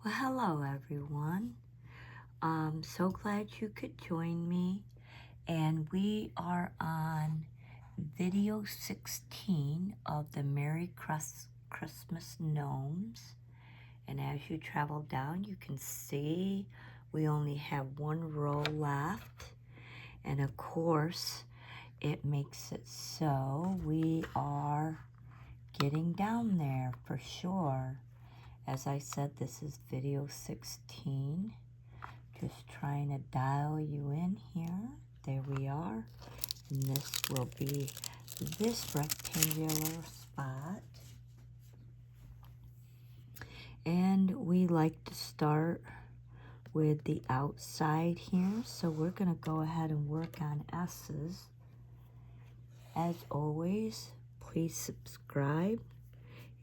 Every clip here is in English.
Well, hello everyone. I'm so glad you could join me. And we are on video 16 of the Merry Christmas Gnomes. And as you travel down, you can see we only have one row left. And of course, it makes it so we are getting down there for sure. As I said, this is video 16. Just trying to dial you in here. There we are. And this will be this rectangular spot. And we like to start with the outside here. So we're going to go ahead and work on S's. As always, please subscribe.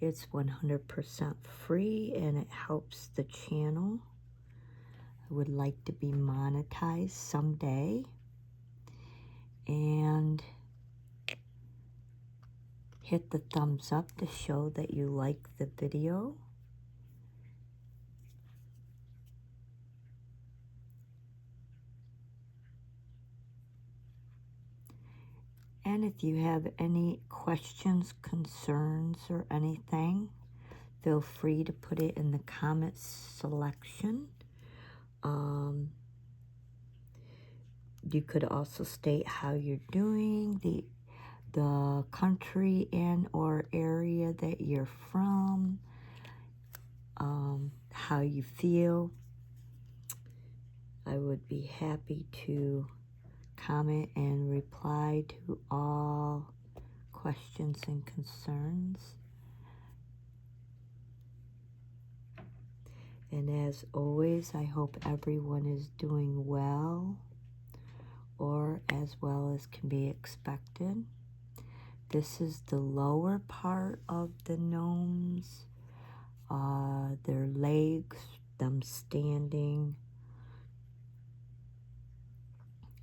It's 100% free and it helps the channel. I would like to be monetized someday. And hit the thumbs up to show that you like the video. And if you have any questions, concerns, or anything, feel free to put it in the comments section. You could also state how you're doing, the country and or area that you're from, how you feel. I would be happy to comment and reply to all questions and concerns. And as always, I hope everyone is doing well, or as well as can be expected. This is the lower part of the gnomes, their legs, them standing,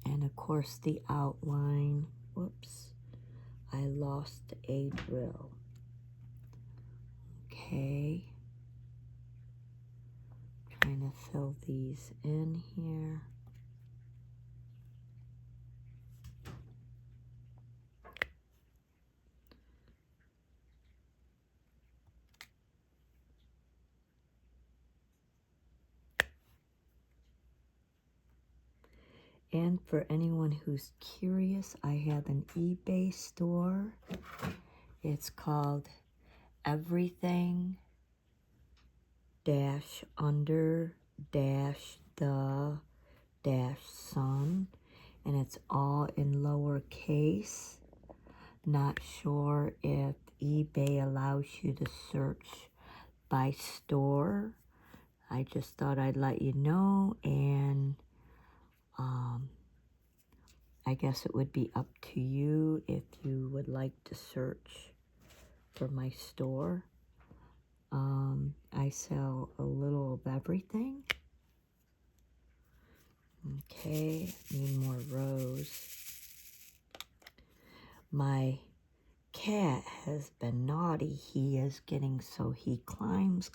and of course the outline. Whoops, I lost a drill. Okay, trying to fill these in here. And for anyone who's curious, I have an eBay store. It's called Everything Under the Sun, and it's all in lowercase. Not sure if eBay allows you to search by store. I just thought I'd let you know, and I guess it would be up to you if you would like to search for my store. I sell a little of everything. Okay, need more rows. My cat has been naughty. He is getting so he climbs.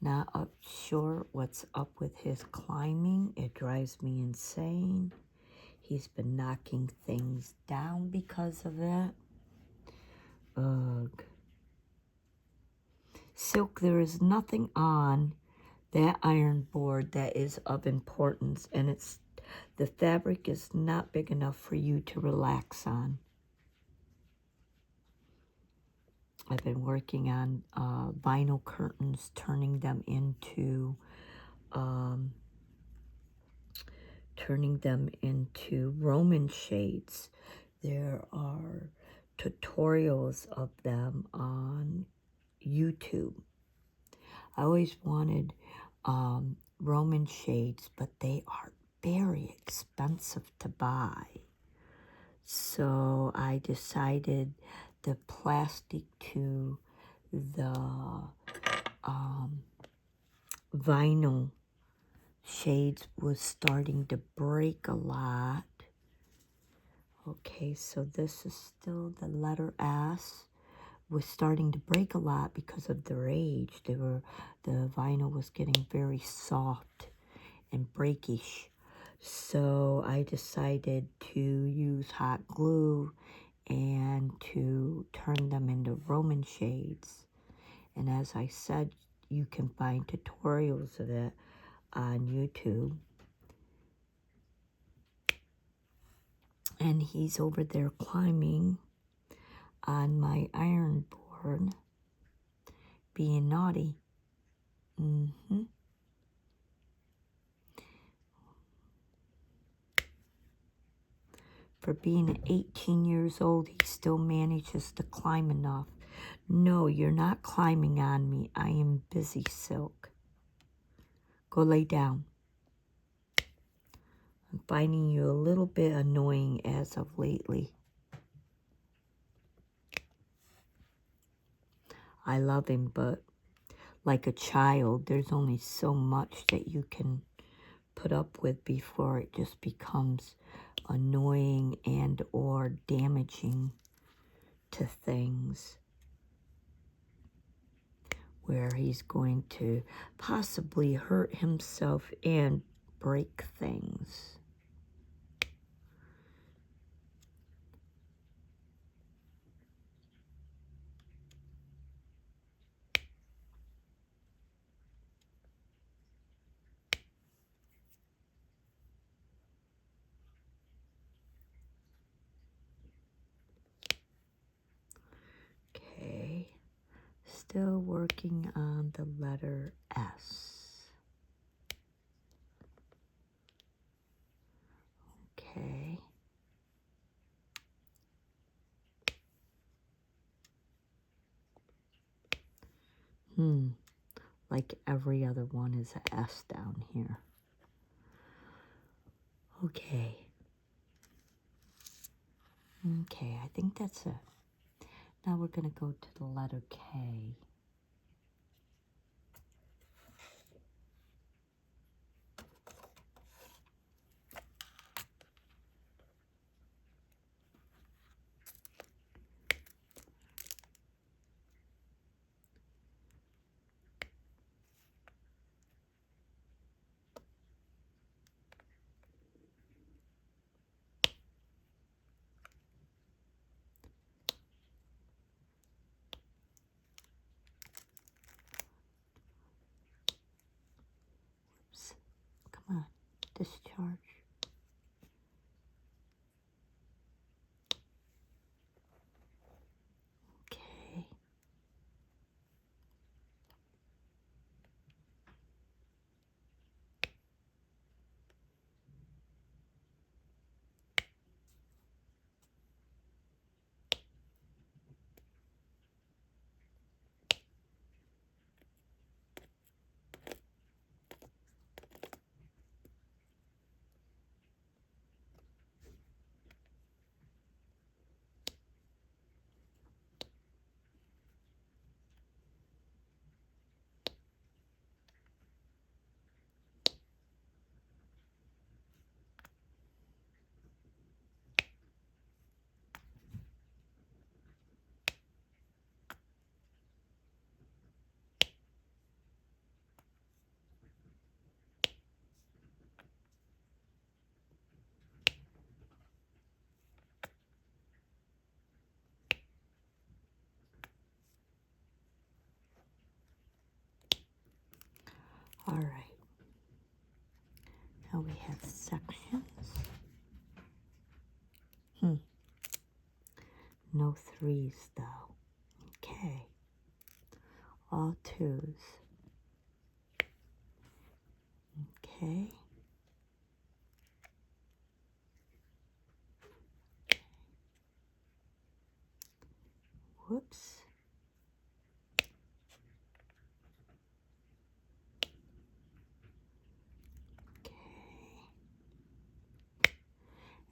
Not sure what's up with his climbing. It drives me insane. He's been knocking things down because of it. Ugh. Silk, there is nothing on that iron board that is of importance, and the fabric is not big enough for you to relax on. I've been working on vinyl curtains, turning them into Roman shades. There are tutorials of them on YouTube. I always wanted Roman shades, but they are very expensive to buy. So I decided the plastic to the vinyl shades was starting to break a lot. Okay, so this is still the letter S was starting to break a lot because of their age. The vinyl was getting very soft and breakish. So I decided to use hot glue and to turn them into Roman shades. And as I said, you can find tutorials of it on YouTube. And he's over there climbing on my iron board, being naughty. For being 18 years old, he still manages to climb enough. No, you're not climbing on me. I am busy, Silk. Go lay down. I'm finding you a little bit annoying as of lately. I love him, but like a child, there's only so much that you can put up with before it just becomes annoying and or damaging to things, where he's going to possibly hurt himself and break things. Okay, still working on the letter S. Okay. Like every other one is a S down here. Okay. Okay, I think that's it. Now we're going to go to the letter K. Oops. Come on, discharge. Okay. All right. Now we have sections. No threes, though. Okay. All twos. Okay. Whoops. Okay.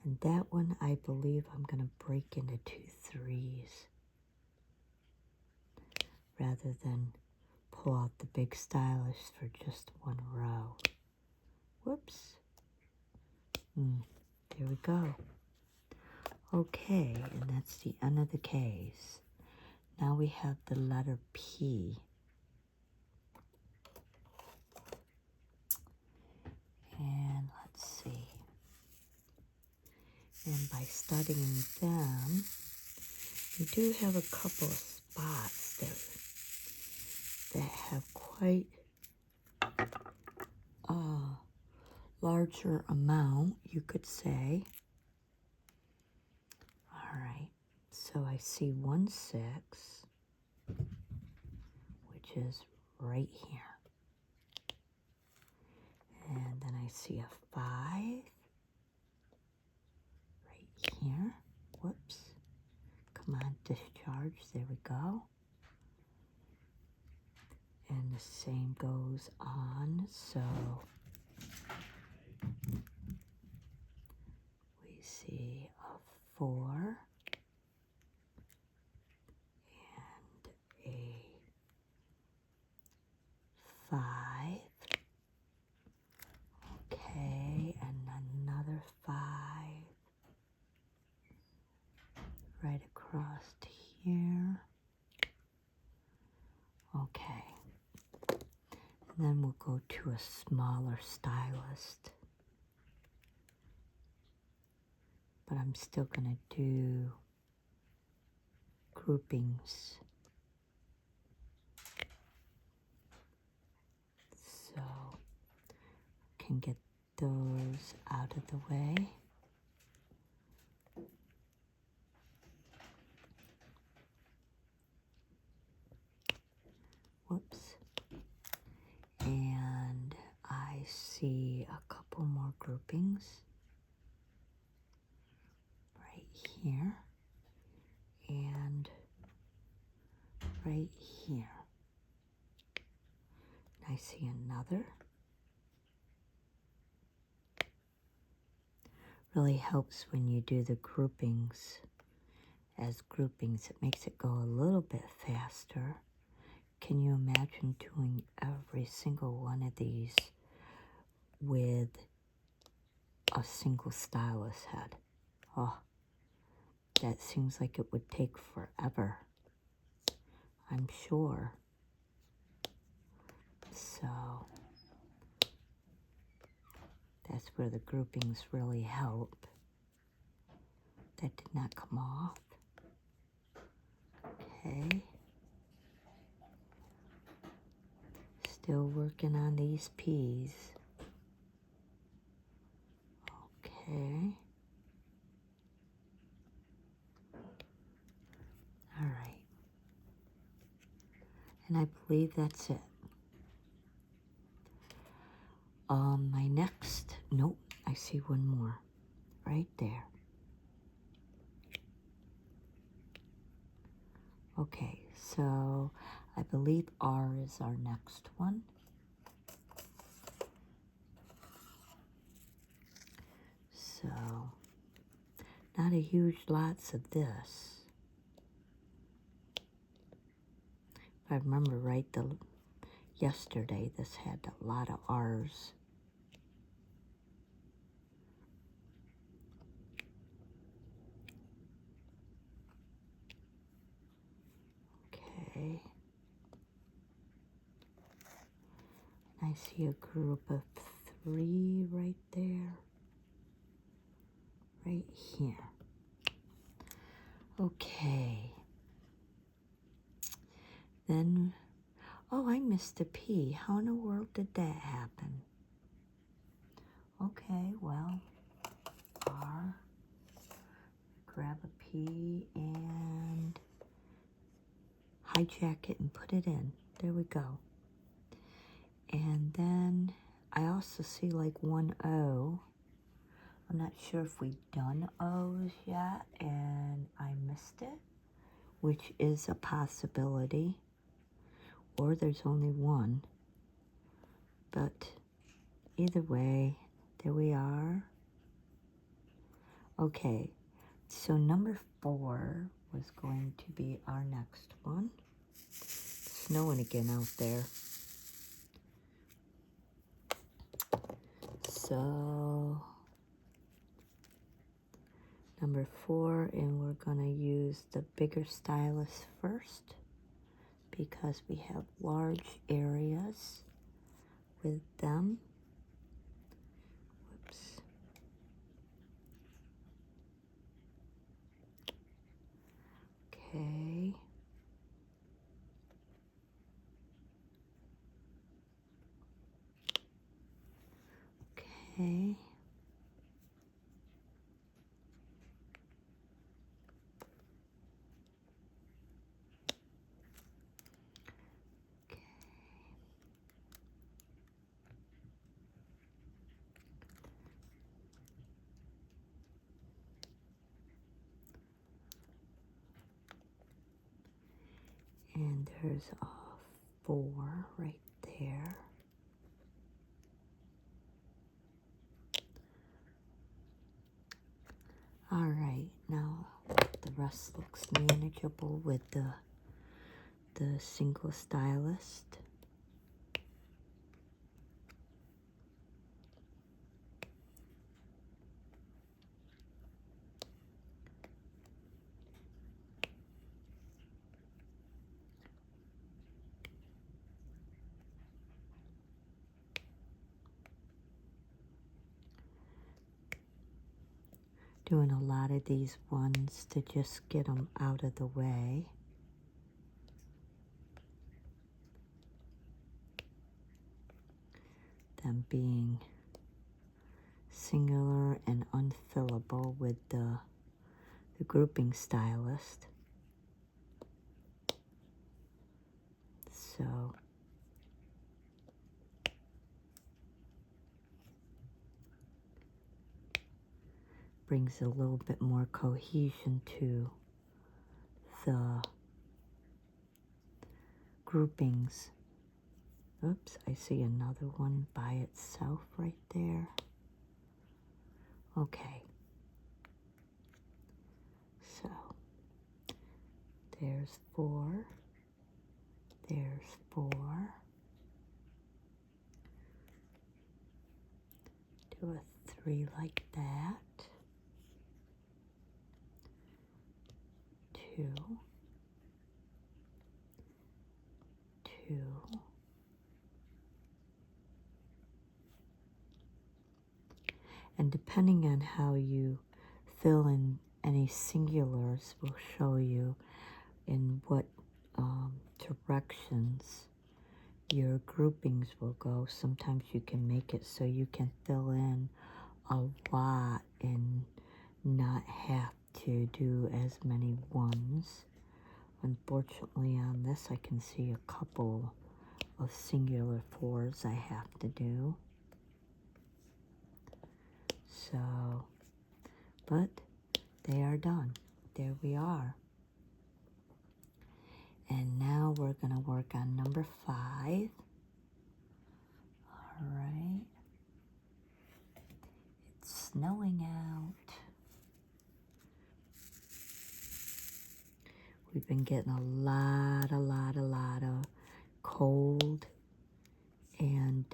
And that one, I believe I'm going to break into 2 threes rather than pull out the big stylus for just 1 row. Whoops. There we go. Okay, and that's the end of the K's. Now we have the letter P. And let's see. And by studying them, you do have a couple of spots that have quite a larger amount, you could say. All right, so I see 1 6, which is right here. And then I see a 5 right here. Whoops. Come on, discharge. There we go. And the same goes on. So we see a 4 and a 5. Okay, and another 5 right across here. Okay. And then we'll go to a smaller stylist. But I'm still going to do groupings. So can get those out of the way. Whoops. And I see a couple more groupings right here and right here. I see another. Really helps when you do the groupings as groupings. It makes it go a little bit faster. Can you imagine doing every single one of these with a single stylus head? Oh, that seems like it would take forever, I'm sure. So that's where the groupings really help. That did not come off. Okay. Still working on these P's. Okay. All right. And I believe that's it. My next, nope, I see one more right there. Okay, so I believe R is our next one. So, not a huge lots of this. If I remember right, yesterday this had a lot of R's. Okay. I see a group of 3 right there. Right here. Okay. Then, oh, I missed a P. How in the world did that happen? Okay, well, R, grab a P and hijack it and put it in. There we go. And then I also see like 1 O. I'm not sure if we've done O's yet and I missed it, which is a possibility. Or there's only 1. But either way, there we are. Okay, so number 4 was going to be our next one. It's snowing again out there. So number 4, and we're going to use the bigger stylus first because we have large areas with them. Whoops. Okay. Okay. And there's a 4 right there. All right, now the rest looks manageable with the single stylus. Doing a lot of these ones to just get them out of the way. Them being singular and unfillable with the grouping stylus. So brings a little bit more cohesion to the groupings. Oops, I see another one by itself right there. Okay. So there's 4. There's 4. Do a 3 like that. 2. 2. And depending on how you fill in any singulars will show you in what directions your groupings will go. Sometimes you can make it so you can fill in a lot and not have to do as many ones. Unfortunately on this I can see a couple of singular 4s I have to do. So, but they are done. There we are. And now we're going to work on number 5. All right. It's snowing out. We've been getting a lot of cold and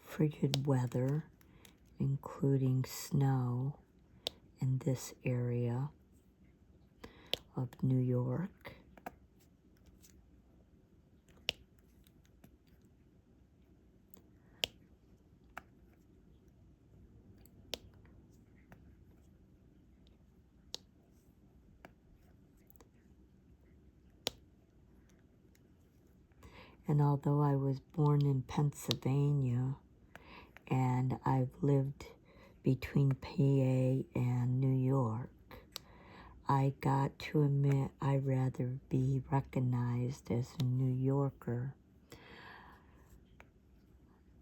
frigid weather, including snow in this area of New York. And although I was born in Pennsylvania and I've lived between PA and New York, I got to admit I'd rather be recognized as a New Yorker.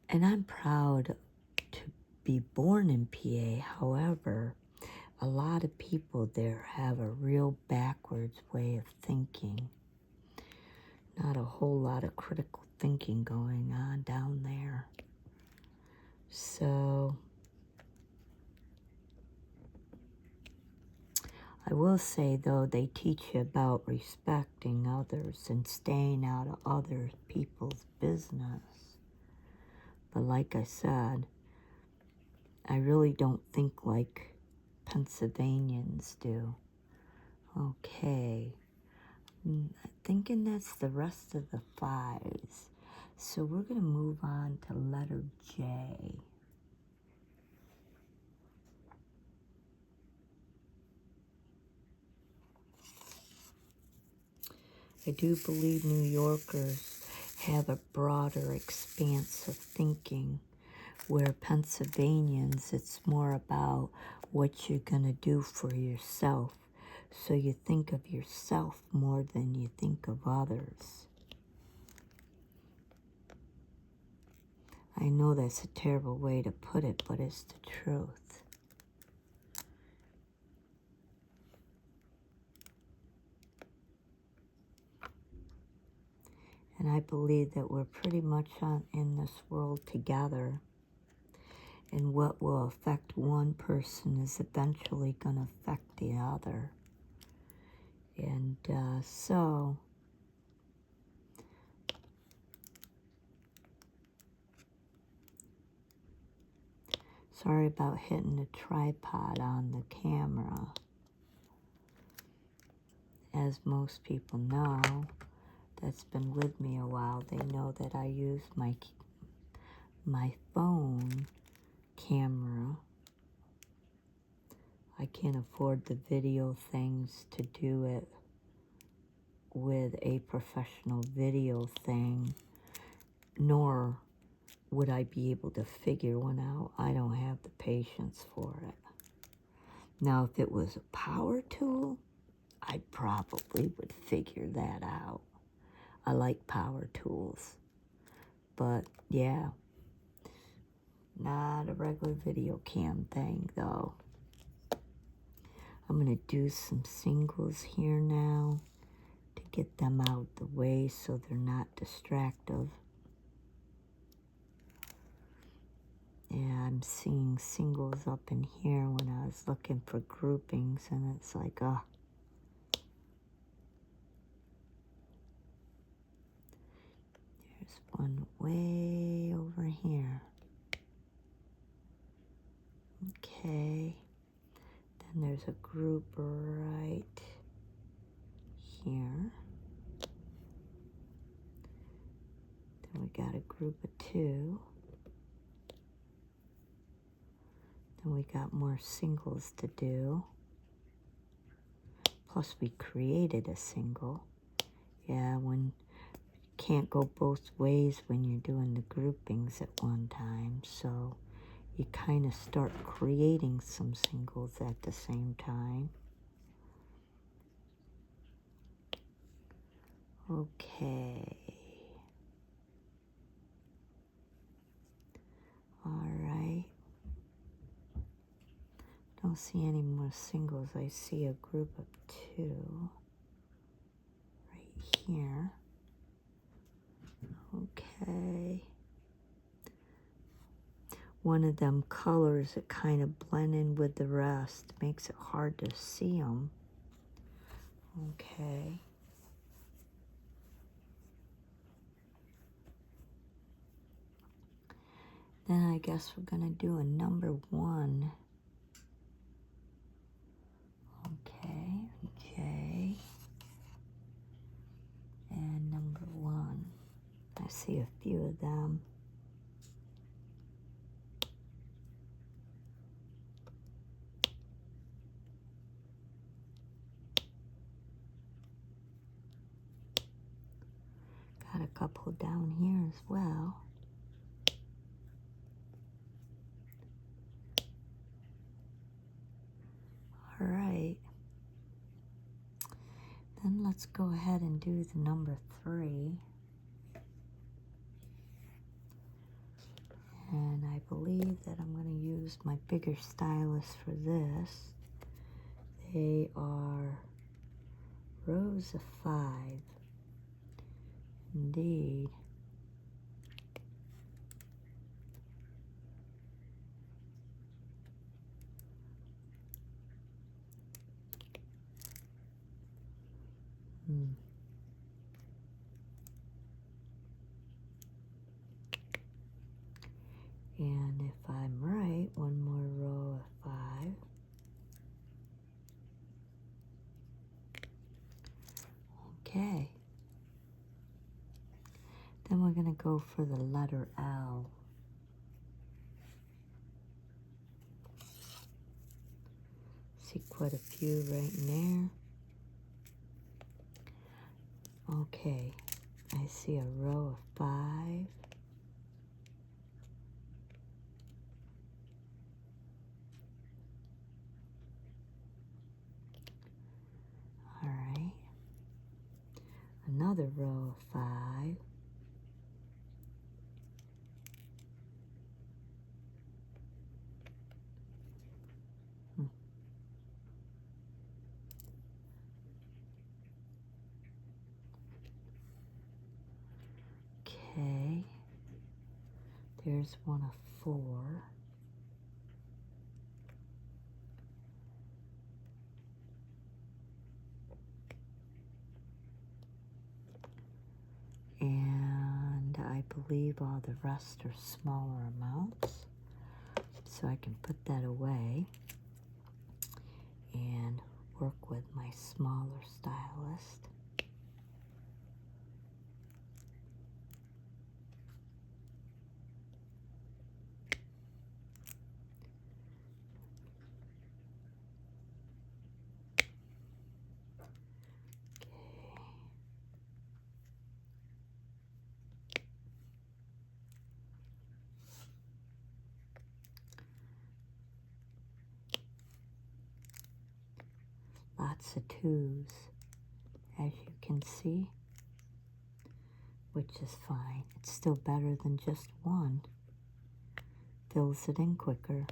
And I'm proud to be born in PA. However, a lot of people there have a real backwards way of thinking. Not a whole lot of critical thinking going on down there. So I will say, though, they teach you about respecting others and staying out of other people's business. But like I said, I really don't think like Pennsylvanians do. Okay. I'm thinking that's the rest of the 5s. So we're going to move on to letter J. I do believe New Yorkers have a broader expanse of thinking, where Pennsylvanians, it's more about what you're going to do for yourself. So you think of yourself more than you think of others. I know that's a terrible way to put it, but it's the truth. And I believe that we're pretty much in this world together. And what will affect one person is eventually going to affect the other. And so, sorry about hitting the tripod on the camera. As most people know, that's been with me a while, they know that I use my phone camera. I can't afford the video things to do it with a professional video thing, nor would I be able to figure one out. I don't have the patience for it. Now, if it was a power tool, I probably would figure that out. I like power tools. But, yeah, not a regular video cam thing, though. I'm going to do some singles here now to get them out the way so they're not distractive. Yeah, I'm seeing singles up in here when I was looking for groupings, and it's like, oh. There's one way over here. Okay. Then there's a group right here. Then we got a group of 2. Then we got more singles to do. Plus we created a single. Yeah, when can't go both ways when you're doing the groupings at one time. So you kind of start creating some singles at the same time. Okay. All right. Don't see any more singles. I see a group of 2 right here. Okay. One of them colors that kind of blend in with the rest. Makes it hard to see them. Okay. Then I guess we're going to do a number 1. Okay, J. And number 1. I see a few of them. Got a couple down here as well. All right. Then let's go ahead and do the number 3. And I believe that I'm going to use my bigger stylus for this. They are rows of 5. Indeed. And if I'm right, one more row of 5. going to go for the letter L. See quite a few right in there. Okay, I see a row of 5. All right. Another row of 5. Okay. There's one of 4. And I believe all the rest are smaller amounts. So I can put that away and work with my smaller stylus. Lots of 2s, as you can see, which is fine. It's still better than just 1. Fills it in quicker.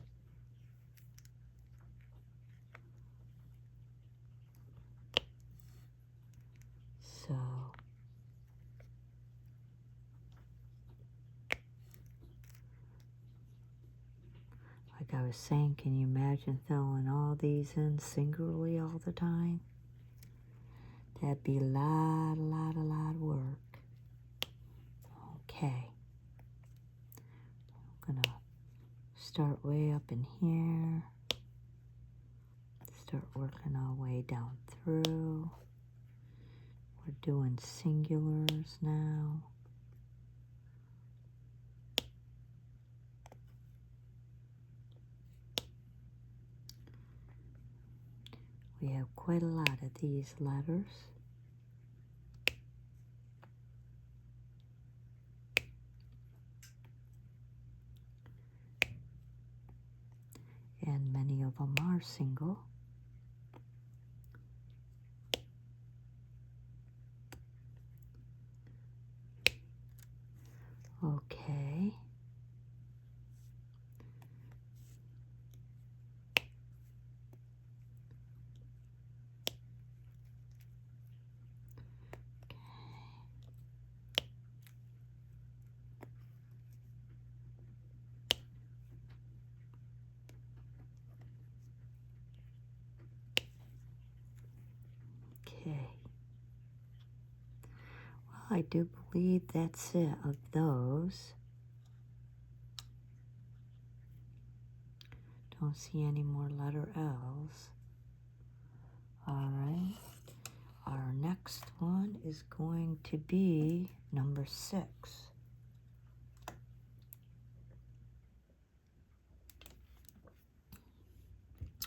So, like I was saying, can you imagine filling all these in singularly all the time? That'd be a lot of work. Okay. I'm gonna start way up in here. Start working our way down through. We're doing singulars now. We have quite a lot of these letters. And many of them are single. Okay. Okay. Well, I do believe that's it of those. Don't see any more letter L's. All right. Our next one is going to be number 6.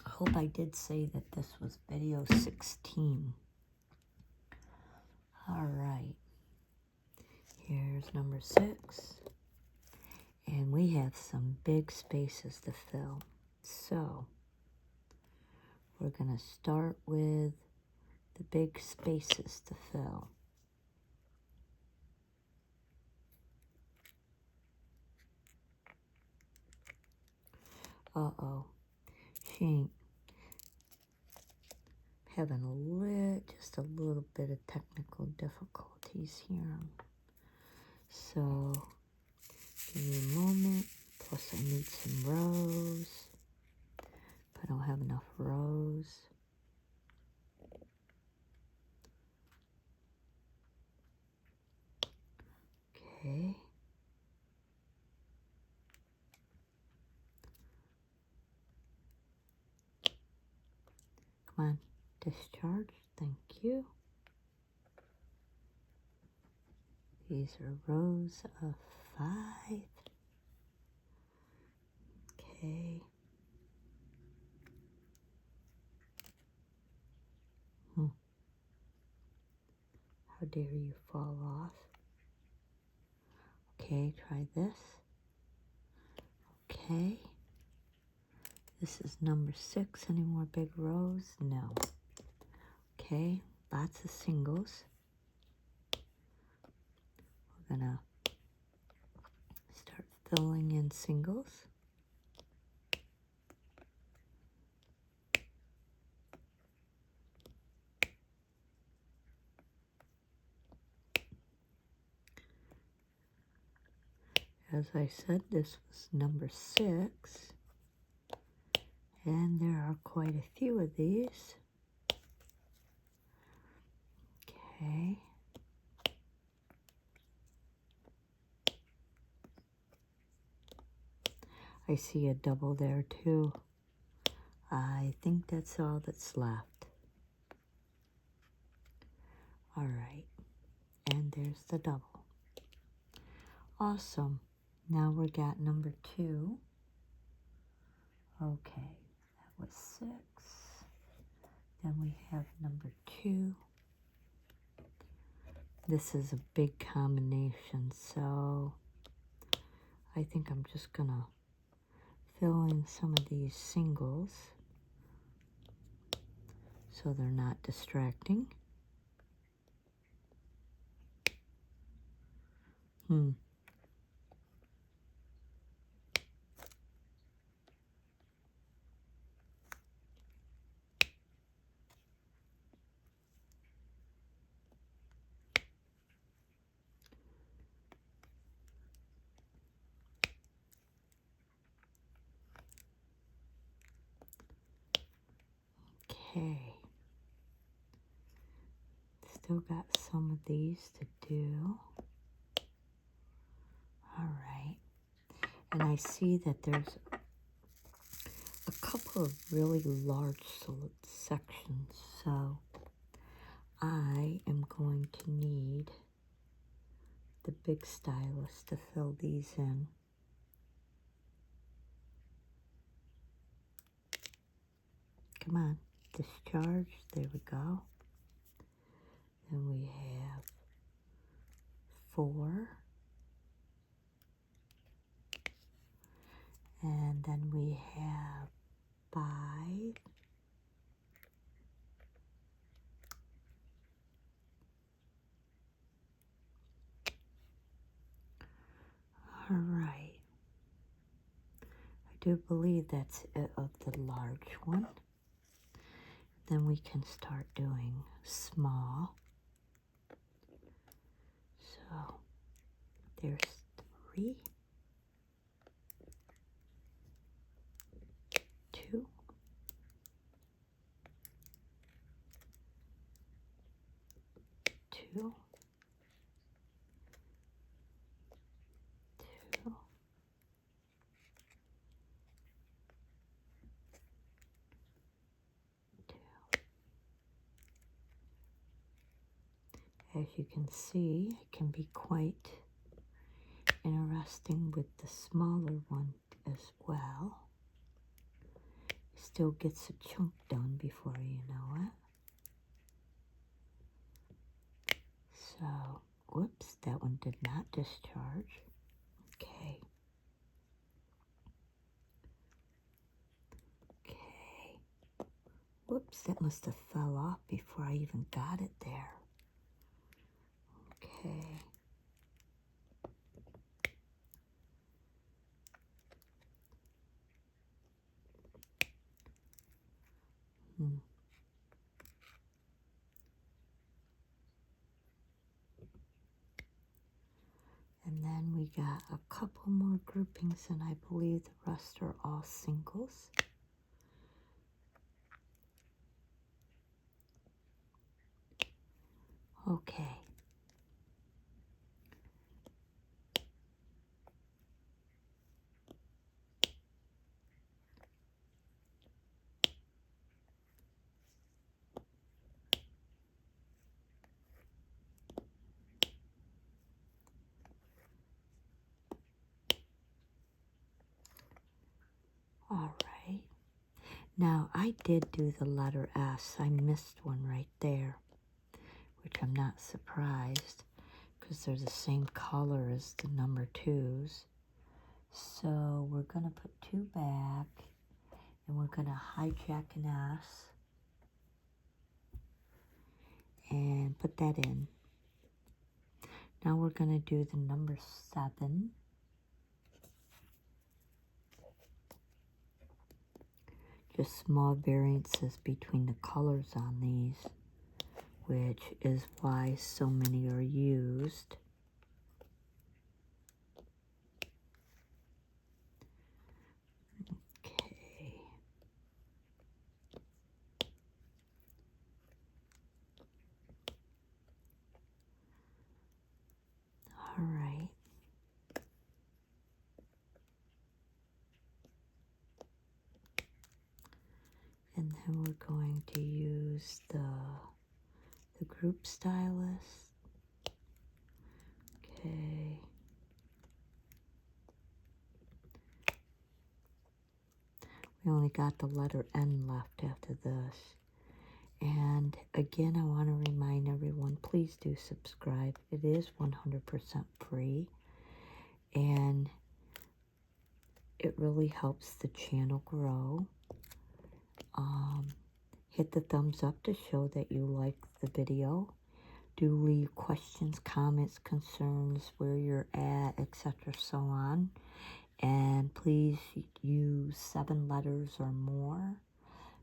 I hope I did say that this was video 16. All right. Here's number 6. And we have some big spaces to fill. So, we're going to start with the big spaces to fill. Uh-oh. She ain't having just a little bit of technical difficulties here. So, give me a moment. Plus, I need some rows. But I don't have enough rows. Okay. Come on. Discharge. Thank you. These are rows of 5. Okay. How dare you fall off? Okay, try this. Okay. This is number 6. Any more big rows? No. Okay, lots of singles. We're gonna start filling in singles. As I said, this was number 6, and there are quite a few of these. Okay. I see a double there too. I think that's all that's left. All right, and there's the double. Awesome. Now we got number 2. Okay, that was 6. Then we have number 2. This is a big combination, so I think I'm just gonna fill in some of these singles so they're not distracting. Okay. Still got some of these to do. All right. And I see that there's a couple of really large sections, so I am going to need the big stylus to fill these in. Come on, discharge, there we go. Then we have 4. And then we have 5. All right. I do believe that's it of the large one. Then we can start doing small. So there's 3, 2, 2, 2, As you can see, it can be quite interesting with the smaller one as well. Still gets a chunk done before you know it. So, whoops, that one did not discharge. Okay. Okay. Whoops, that must have fell off before I even got it there. Okay. And then we got a couple more groupings, and I believe the rest are all singles. Okay. Now, I did do the letter S. I missed one right there, which I'm not surprised because they're the same color as the number 2s. So we're going to put 2 back, and we're going to hijack an S and put that in. Now we're going to do the number 7. Just small variances between the colors on these, which is why so many are used. Okay. All right. And then we're going to use the group stylus. Okay. We only got the letter N left after this. And again, I want to remind everyone, please do subscribe. It is 100% free. And it really helps the channel grow. Hit the thumbs up to show that you like the video. Do leave questions, comments, concerns, where you're at, etc. so on. And please use 7 letters or more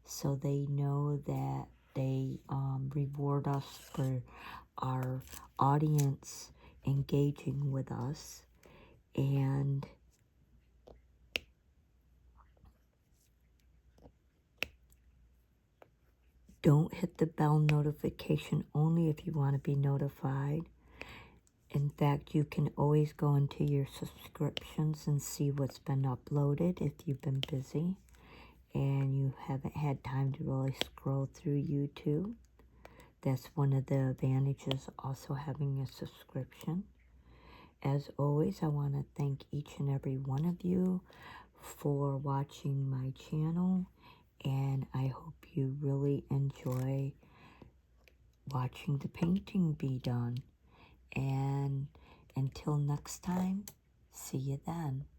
so they know that they reward us for our audience engaging with us. And don't hit the bell notification only if you want to be notified. In fact, you can always go into your subscriptions and see what's been uploaded if you've been busy and you haven't had time to really scroll through YouTube. That's one of the advantages also having a subscription. As always, I want to thank each and every one of you for watching my channel, and I hope you really enjoy watching the painting be done. And until next time, see you then.